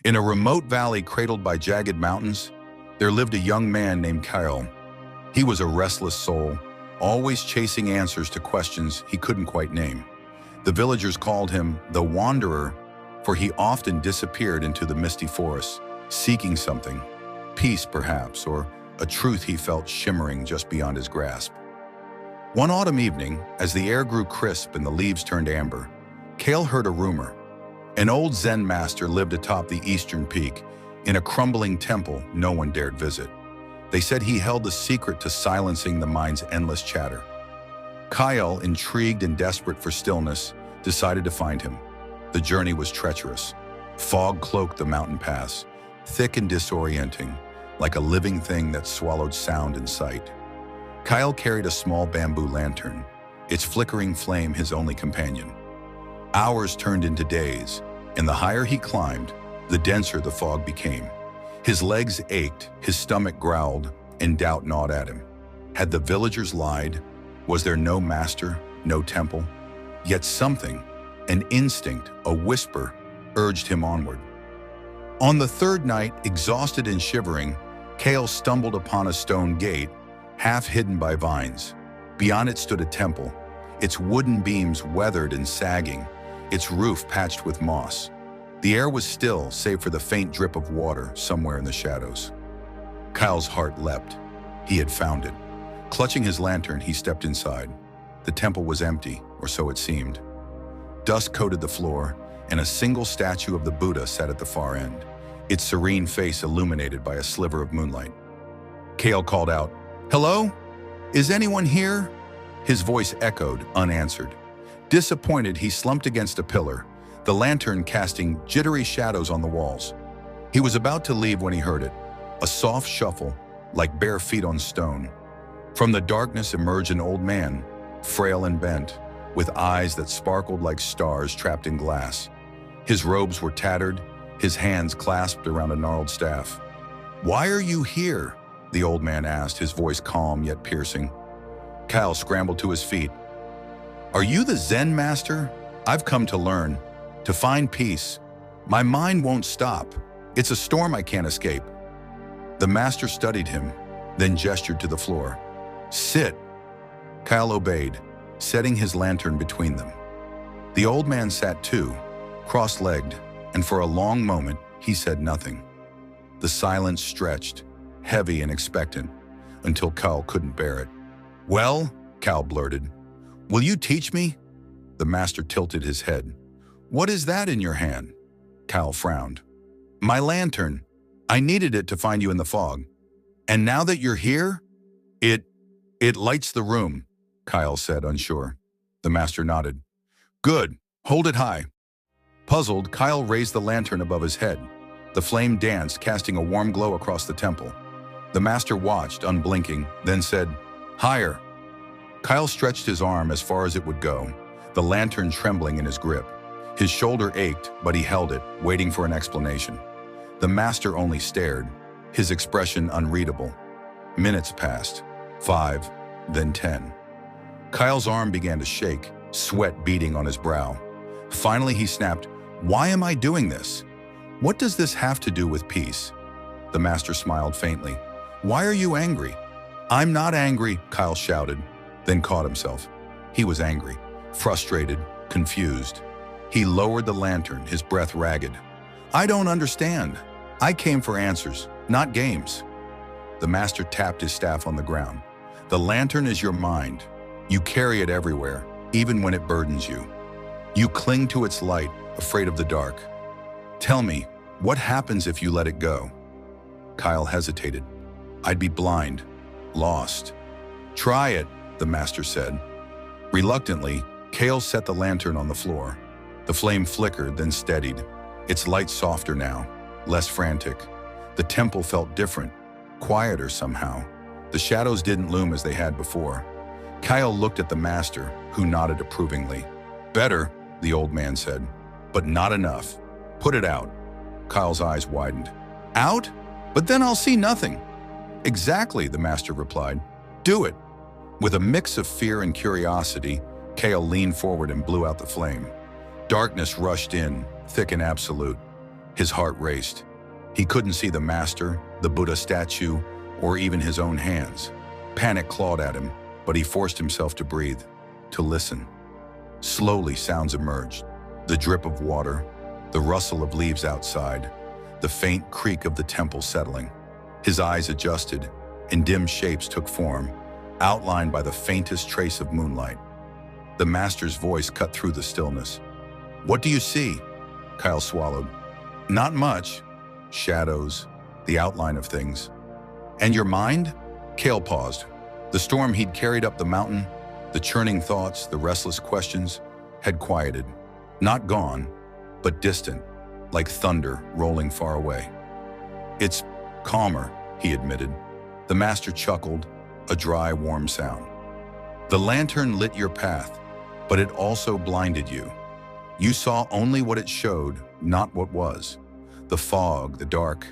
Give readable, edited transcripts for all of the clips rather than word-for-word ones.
In a remote valley cradled by jagged mountains, there lived a young man named Kyle. He was a restless soul, always chasing answers to questions he couldn't quite name. The villagers called him the Wanderer, for he often disappeared into the misty forests, seeking something, peace perhaps, or a truth he felt shimmering just beyond his grasp. One autumn evening, as the air grew crisp and the leaves turned amber, Kale heard a rumor. An old Zen Master lived atop the eastern peak, in a crumbling temple no one dared visit. They said he held the secret to silencing the mind's endless chatter. Kyle, intrigued and desperate for stillness, decided to find him. The journey was treacherous. Fog cloaked the mountain paths, thick and disorienting, like a living thing that swallowed sound and sight. Kyle carried a small bamboo lantern, its flickering flame his only companion. Hours turned into days, and the higher he climbed, the denser the fog became. His legs ached, his stomach growled, and doubt gnawed at him. Had the villagers lied? Was there no master, no temple? Yet something, an instinct, a whisper, urged him onward. On the third night, exhausted and shivering, Kale stumbled upon a stone gate, half hidden by vines. Beyond it stood a temple, its wooden beams weathered and sagging, its roof patched with moss. The air was still, save for the faint drip of water somewhere in the shadows. Kyle's heart leapt. He had found it. Clutching his lantern, he stepped inside. The temple was empty, or so it seemed. Dust coated the floor, and a single statue of the Buddha sat at the far end, its serene face illuminated by a sliver of moonlight. Kale called out, "Hello? Is anyone here?" His voice echoed, unanswered. Disappointed, he slumped against a pillar, the lantern casting jittery shadows on the walls. He was about to leave when he heard it, a soft shuffle, like bare feet on stone. From the darkness emerged an old man, frail and bent, with eyes that sparkled like stars trapped in glass. His robes were tattered, his hands clasped around a gnarled staff. "Why are you here?" the old man asked, his voice calm yet piercing. Kyle scrambled to his feet. "Are you the Zen Master? I've come to learn, to find peace. My mind won't stop. It's a storm I can't escape." The master studied him, then gestured to the floor. "Sit." Kyle obeyed, setting his lantern between them. The old man sat too, cross-legged, and for a long moment he said nothing. The silence stretched, heavy and expectant, until Kyle couldn't bear it. "Well," Kyle blurted, "will you teach me?" The master tilted his head. "What is that in your hand?" Kyle frowned. "My lantern. I needed it to find you in the fog. And now that you're here, it lights the room," Kyle said, unsure. The master nodded. "Good. Hold it high." Puzzled, Kyle raised the lantern above his head. The flame danced, casting a warm glow across the temple. The master watched, unblinking, then said, "Higher." Kyle stretched his arm as far as it would go, the lantern trembling in his grip. His shoulder ached, but he held it, waiting for an explanation. The master only stared, his expression unreadable. Minutes passed, 5, then 10. Kyle's arm began to shake, sweat beading on his brow. Finally he snapped, "Why am I doing this? What does this have to do with peace?" The master smiled faintly. "Why are you angry?" "I'm not angry," Kyle shouted, then caught himself. He was angry, frustrated, confused. He lowered the lantern, his breath ragged. "I don't understand. I came for answers, not games." The master tapped his staff on the ground. "The lantern is your mind. You carry it everywhere, even when it burdens you. You cling to its light, afraid of the dark. Tell me, what happens if you let it go?" Kyle hesitated. "I'd be blind, lost." "Try it," the master said. Reluctantly, Kale set the lantern on the floor. The flame flickered, then steadied, its light softer now, less frantic. The temple felt different, quieter somehow. The shadows didn't loom as they had before. Kyle looked at the master, who nodded approvingly. "Better," the old man said, "but not enough. Put it out." Kyle's eyes widened. "Out? But then I'll see nothing." "Exactly," the master replied. "Do it." With a mix of fear and curiosity, Kale leaned forward and blew out the flame. Darkness rushed in, thick and absolute. His heart raced. He couldn't see the master, the Buddha statue, or even his own hands. Panic clawed at him, but he forced himself to breathe, to listen. Slowly, sounds emerged. The drip of water, the rustle of leaves outside, the faint creak of the temple settling. His eyes adjusted, and dim shapes took form, outlined by the faintest trace of moonlight. The master's voice cut through the stillness. "What do you see?" Kyle swallowed. "Not much. Shadows, the outline of things." "And your mind?" Kale paused. The storm he'd carried up the mountain, the churning thoughts, the restless questions, had quieted. Not gone, but distant, like thunder rolling far away. "It's calmer," he admitted. The master chuckled, a dry, warm sound. "The lantern lit your path, but it also blinded you. You saw only what it showed, not what was. The fog, the dark,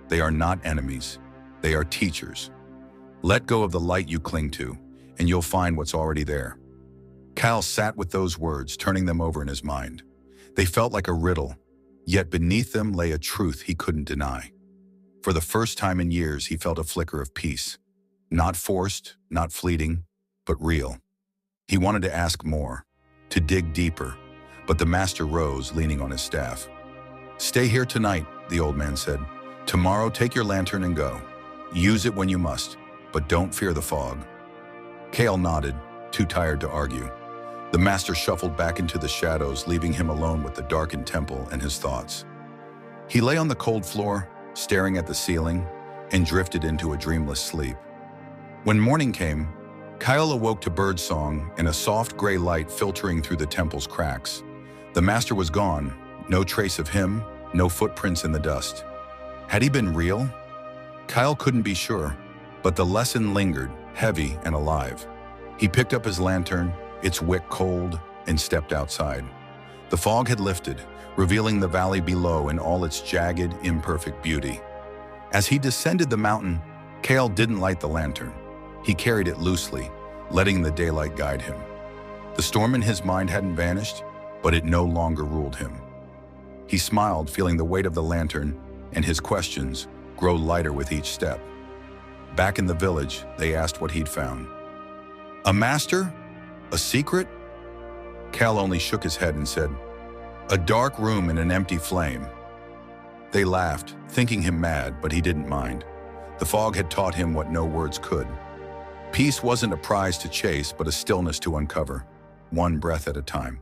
they are not enemies. They are teachers. Let go of the light you cling to, and you'll find what's already there." Cal sat with those words, turning them over in his mind. They felt like a riddle, yet beneath them lay a truth he couldn't deny. For the first time in years, he felt a flicker of peace. Not forced, not fleeting, but real. He wanted to ask more, to dig deeper, but the master rose, leaning on his staff. "Stay here tonight," the old man said. "Tomorrow, take your lantern and go. Use it when you must, but don't fear the fog." Kale nodded, too tired to argue. The master shuffled back into the shadows, leaving him alone with the darkened temple and his thoughts. He lay on the cold floor, staring at the ceiling, and drifted into a dreamless sleep. When morning came, Kyle awoke to birdsong and a soft gray light filtering through the temple's cracks. The master was gone, no trace of him, no footprints in the dust. Had he been real? Kyle couldn't be sure, but the lesson lingered, heavy and alive. He picked up his lantern, its wick cold, and stepped outside. The fog had lifted, revealing the valley below in all its jagged, imperfect beauty. As he descended the mountain, Kale didn't light the lantern. He carried it loosely, letting the daylight guide him. The storm in his mind hadn't vanished, but it no longer ruled him. He smiled, feeling the weight of the lantern, and his questions grow lighter with each step. Back in the village, they asked what he'd found. "A master? A secret?" Cal only shook his head and said, "A dark room and an empty flame." They laughed, thinking him mad, but he didn't mind. The fog had taught him what no words could. Peace wasn't a prize to chase, but a stillness to uncover, one breath at a time.